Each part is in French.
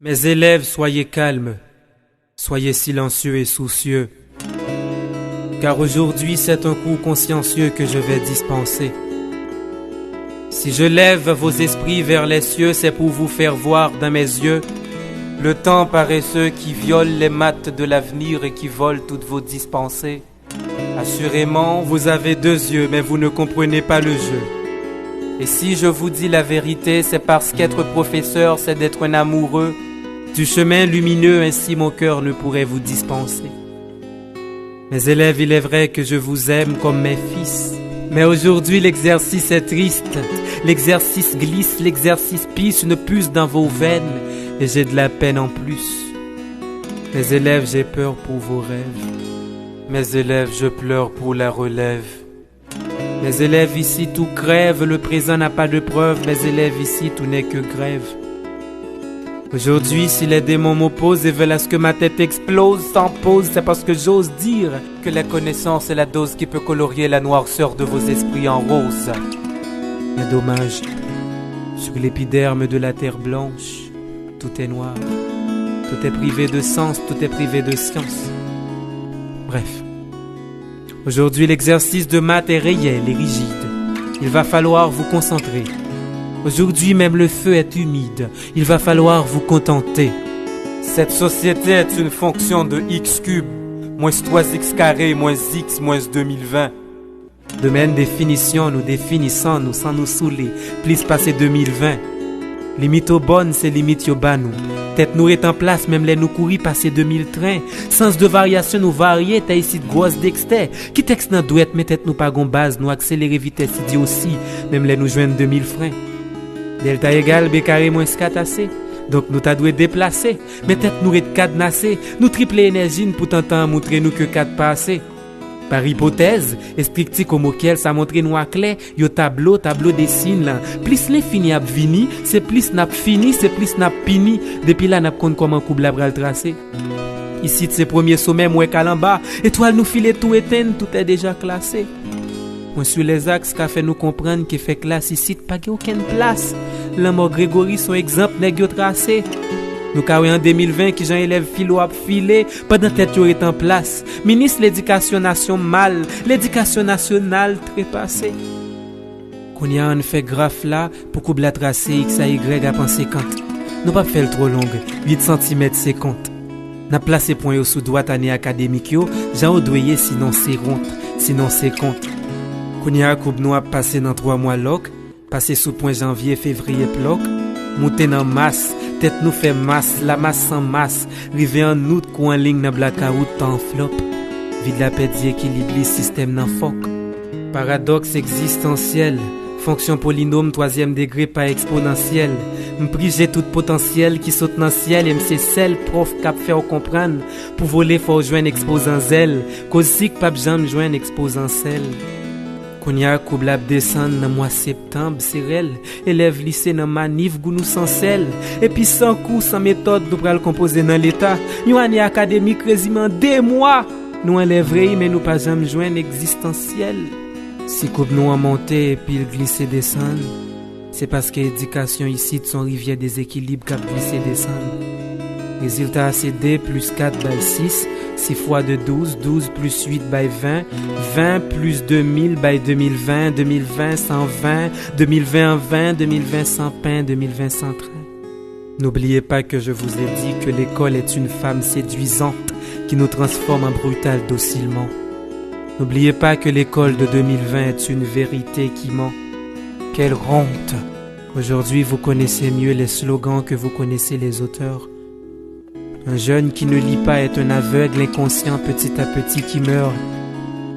Mes élèves, soyez calmes, soyez silencieux et soucieux, car aujourd'hui c'est un cours consciencieux que je vais dispenser. Si je lève vos esprits vers les cieux, c'est pour vous faire voir dans mes yeux le temps paresseux qui viole les maths de l'avenir et qui vole toutes vos dispensées. Assurément, vous avez deux yeux, mais vous ne comprenez pas le jeu. Et si je vous dis la vérité, c'est parce qu'être professeur, c'est d'être un amoureux du chemin lumineux, ainsi mon cœur ne pourrait vous dispenser. Mes élèves, il est vrai que je vous aime comme mes fils. Mais aujourd'hui, l'exercice est triste. L'exercice glisse, l'exercice pisse une puce dans vos veines. Et j'ai de la peine en plus. Mes élèves, j'ai peur pour vos rêves. Mes élèves, je pleure pour la relève. Mes élèves, ici, tout crève. Le présent n'a pas de preuve. Mes élèves, ici, tout n'est que grève. Aujourd'hui, si les démons m'opposent et veulent à ce que ma tête explose sans pause, c'est parce que j'ose dire que la connaissance est la dose qui peut colorier la noirceur de vos esprits en rose. Mais dommage, sur l'épiderme de la terre blanche, tout est noir, tout est privé de sens, tout est privé de science. Bref, aujourd'hui l'exercice de maths est réel et rigide. Il va falloir vous concentrer. Aujourd'hui même le feu est humide, il va falloir vous contenter. Cette société est une fonction de x cube, moins 3x carré, moins x, moins 2020. De même définition, nous définissons nous sans nous saouler, plus passer 2020. Limite au bonne, c'est limite yo bas nous. Tête nous est en place, même les nous courir passer 2000 trains. Sens de variation nous varier, t'as ici de grosses dexter. Qui texte nan douette, mais tête nous pas gon base, nous accélérer vitesse idi aussi, même les nous joindre 2000 freins. Delta égale B carré moins 4AC. Donc nous t'a doué déplacer. Mais tête nous est cadenassé. Nous triple énergie pour t'entendre montrer nous que 4 pas assez. Par hypothèse, esprit comme auquel ça montre nous à clair, yo tableau dessine là. Plus l'infini a vini, c'est plus n'a fini, c'est plus n'a pini. Depuis là n'a compte comment coupe la bras tracé. Ici de ces premiers sommets moi qu'à en bas, étoile nous file tout éteint, tout est déjà classé. Moi sur les axes qu'a fait nous comprendre que fait classe ici pas aucune place. L'amour Grégory son exemple nèg yo tracé. Nous carré en 2020 qui j'en élève philo a filé pendant tête yo est en place. Ministre l'éducation nationale mal, l'éducation nationale trépassé. Qu'on y a un fait graphe là pour couper la tracé x à y à penser 50. Nous pas faire trop longue, 8 cm 50. N'a placé point yo sous droite année académique yo, j'en odoyer sinon c'est honte, sinon c'est compte. Qu'on y a coupe nous a passé dans 3 mois loc, passé sous point janvier février bloc, monter dans masse. Tête nous fait masse, la masse sans masse. Rivé en août, coup en ligne dans blackout, temps flop. Vide la paix d'équilibre, système n'en foc. Paradoxe existentiel. Fonction polynôme, 3e degré, pas exponentiel. M'priger tout potentiel qui saute dans le ciel. Et m'sais celle, prof, cap faire comprendre. Pour voler, faut joindre exposant zèle. Cause si que pape Jean joindre exposant sel. Kounya koublab descend dans mois septembre, c'est réel. Élève lycée dans manif, gounou sans sel. Et puis sans cours, sans méthode, nous pral composer dans l'état. Nous année académique, quasiment 2 mois. Nous enlèverons, mais nous pas jamais joindre existentiel. Si coupe nous en monter et puis le glisser descend, c'est parce que l'éducation ici de son rivière déséquilibre cap glisser descend. Résultat c'est D plus 4 by 6. 6 fois de 12, 12 plus 8 by 20, 20 plus 2000 by 2020, 2020 120, 2020 20, 2020 sans pain, 2020 sans train. N'oubliez pas que je vous ai dit que l'école est une femme séduisante qui nous transforme en brutal docilement. N'oubliez pas que l'école de 2020 est une vérité qui ment. Quelle honte! Aujourd'hui, vous connaissez mieux les slogans que vous connaissez les auteurs. Un jeune qui ne lit pas est un aveugle inconscient petit à petit qui meurt.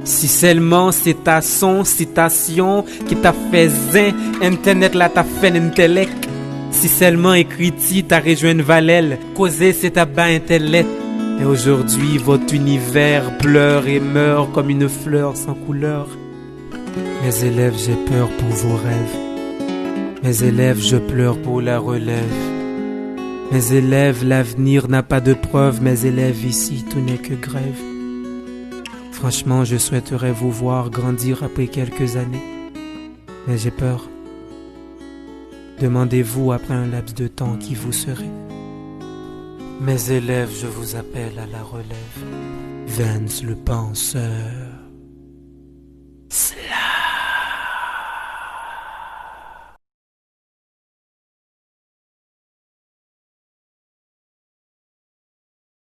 Si seulement c'est ta citation qui t'a fait zin, internet là t'a fait intellect. Si seulement écrit-il t'a rejoint une valelle, causer c'est ta bas intellect. Et aujourd'hui votre univers pleure et meurt comme une fleur sans couleur. Mes élèves, j'ai peur pour vos rêves. Mes élèves, je pleure pour la relève. Mes élèves, l'avenir n'a pas de preuve. Mes élèves, ici, tout n'est que grève. Franchement, je souhaiterais vous voir grandir après quelques années. Mais j'ai peur. Demandez-vous après un laps de temps qui vous serez. Mes élèves, je vous appelle à la relève. Vance le penseur.